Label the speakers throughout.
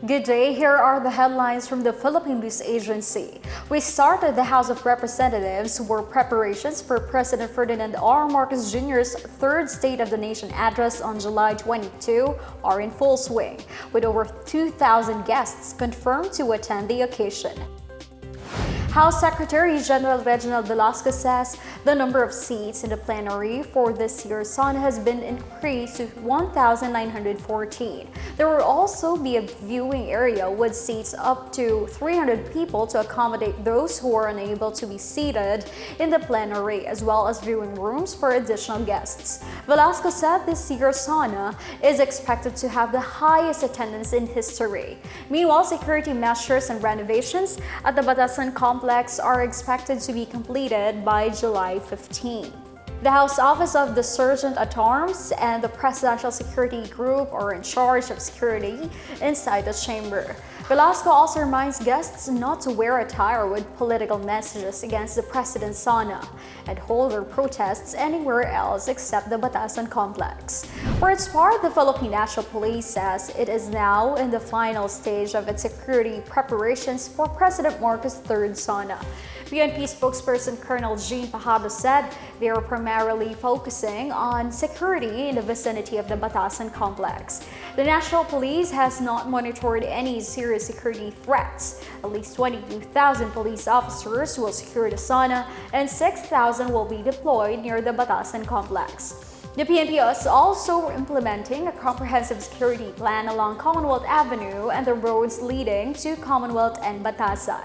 Speaker 1: Good day, here are the headlines from the Philippine News Agency. We started the House of Representatives where preparations for President Ferdinand R. Marcos Jr.'s third State of the Nation address on July 22 are in full swing, with over 2,000 guests confirmed to attend the occasion. House Secretary General Reginald Velasco says the number of seats in the plenary for this year's SONA has been increased to 1,914. There will also be a viewing area with seats up to 300 people to accommodate those who are unable to be seated in the plenary, as well as viewing rooms for additional guests. Velasco said this year's SONA is expected to have the highest attendance in history. Meanwhile, security measures and renovations at the Batasan complex are expected to be completed by July 15. The House Office of the Sergeant-at-Arms and the Presidential Security Group are in charge of security inside the chamber. Velasco also reminds guests not to wear attire with political messages against the President's SONA and hold their protests anywhere else except the Batasan complex. For its part, the Philippine National Police says it is now in the final stage of its security preparations for President Marcos' third SONA. PNP spokesperson Colonel Jean Fajardo said they are primarily focusing on security in the vicinity of the Batasan complex. The National Police has not monitored any serious security threats. At least 22,000 police officers will secure the SONA and 6,000 will be deployed near the Batasan complex. The PNP is also implementing a comprehensive security plan along Commonwealth Avenue and the roads leading to Commonwealth and Batasan.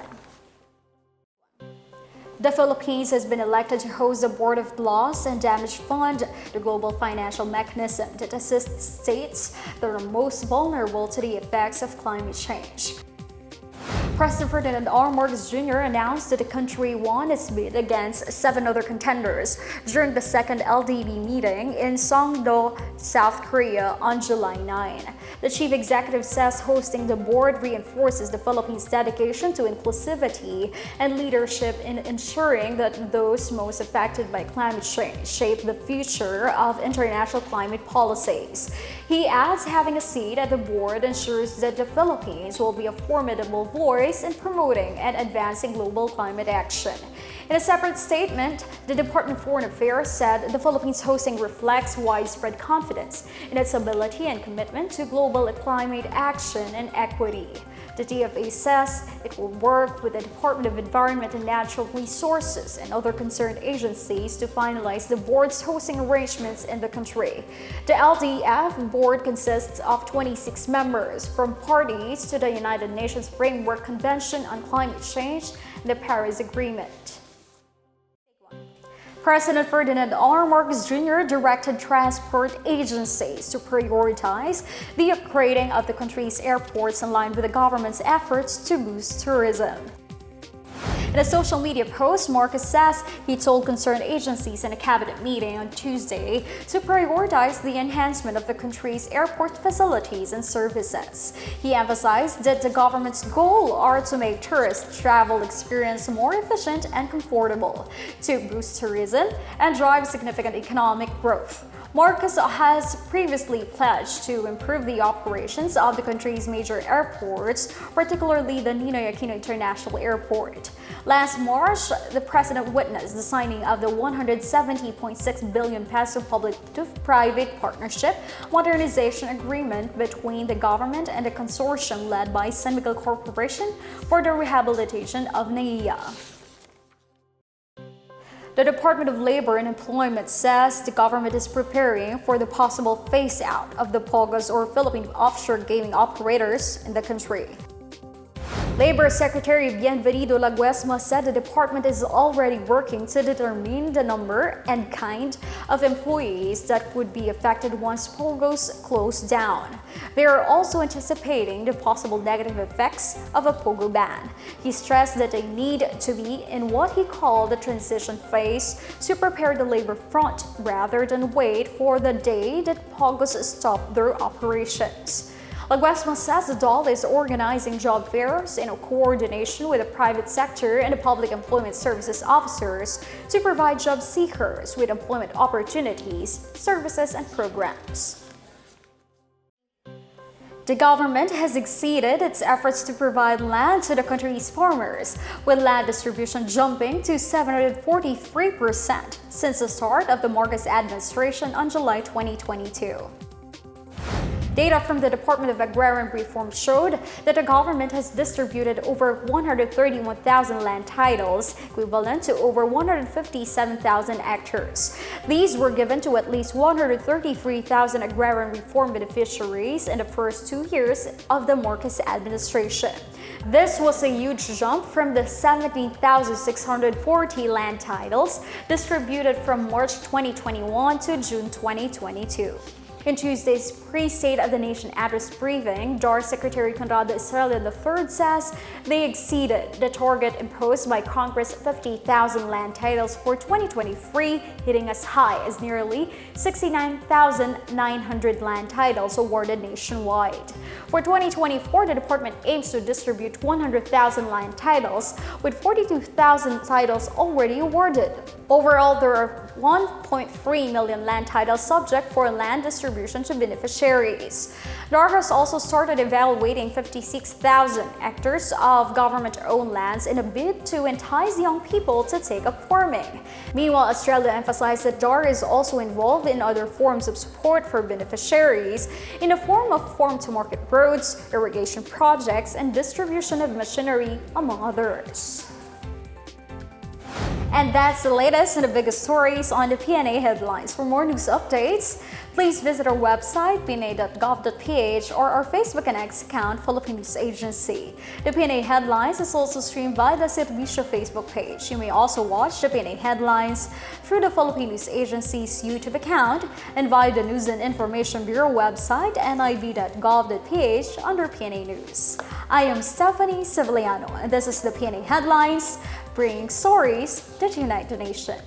Speaker 1: The Philippines has been elected to host the Board of Loss and Damage Fund, the global financial mechanism that assists states that are most vulnerable to the effects of climate change. President Ferdinand R. Marcos Jr. announced that the country won its bid against 7 other contenders during the second LDB meeting in Songdo, South Korea on July 9. The chief executive says hosting the board reinforces the Philippines' dedication to inclusivity and leadership in ensuring that those most affected by climate change shape the future of international climate policies. He adds having a seat at the board ensures that the Philippines will be a formidable voice in promoting and advancing global climate action. In a separate statement, the Department of Foreign Affairs said the Philippines hosting reflects widespread confidence in its ability and commitment to global climate action and equity. The DFA says it will work with the Department of Environment and Natural Resources and other concerned agencies to finalize the board's hosting arrangements in the country. The LDF board consists of 26 members from parties to the United Nations Framework Convention on Climate Change and the Paris Agreement. President Ferdinand R. Marcos Jr. directed transport agencies to prioritize the upgrading of the country's airports in line with the government's efforts to boost tourism. In a social media post, Marcos says he told concerned agencies in a cabinet meeting on Tuesday to prioritize the enhancement of the country's airport facilities and services. He emphasized that the government's goal are to make tourist travel experience more efficient and comfortable, to boost tourism and drive significant economic growth. Marcos has previously pledged to improve the operations of the country's major airports, particularly the Ninoy Aquino International Airport. Last March, the president witnessed the signing of the 170.6 billion peso public-to-private partnership modernization agreement between the government and a consortium led by San Miguel Corporation for the rehabilitation of NAIA. The Department of Labor and Employment says the government is preparing for the possible phase-out of the POGOs or Philippine offshore gaming operators in the country. Labor Secretary Bienvenido Laguesma said the department is already working to determine the number and kind of employees that would be affected once POGOs close down. They are also anticipating the possible negative effects of a POGO ban. He stressed that they need to be in what he called the transition phase to prepare the labor front rather than wait for the day that POGOs stop their operations. Laguesma says the DOLE is organizing job fairs in coordination with the private sector and the public employment services officers to provide job seekers with employment opportunities, services, and programs. The government has exceeded its efforts to provide land to the country's farmers, with land distribution jumping to 743% since the start of the Marcos administration on July 2022. Data from the Department of Agrarian Reform showed that the government has distributed over 131,000 land titles, equivalent to over 157,000 hectares. These were given to at least 133,000 agrarian reform beneficiaries in the first 2 years of the Marcos administration. This was a huge jump from the 17,640 land titles distributed from March 2021 to June 2022. In Tuesday's pre-State of the Nation address briefing, DAR Secretary Conrado Estrella III says they exceeded the target imposed by Congress, 50,000 land titles for 2023, hitting as high as nearly 69,900 land titles awarded nationwide. For 2024, the department aims to distribute 100,000 land titles, with 42,000 titles already awarded. Overall, there are 1.3 million land titles subject for land distribution to beneficiaries. DAR has also started evaluating 56,000 hectares of government-owned lands in a bid to entice young people to take up farming. Meanwhile, Australia emphasized that DAR is also involved in other forms of support for beneficiaries in the form of farm-to-market roads, irrigation projects, and distribution of machinery, among others. And that's the latest and the biggest stories on the PNA Headlines. For more news updates, please visit our website, pna.gov.ph, or our Facebook and X account, Philippine News Agency. The PNA Headlines is also streamed by the Servicio Facebook page. You may also watch the PNA Headlines through the Philippine News Agency's YouTube account and via the News and Information Bureau website, nib.gov.ph, under PNA News. I am Stephanie Civiliano, and this is the PNA Headlines, bringing stories that unite the nation.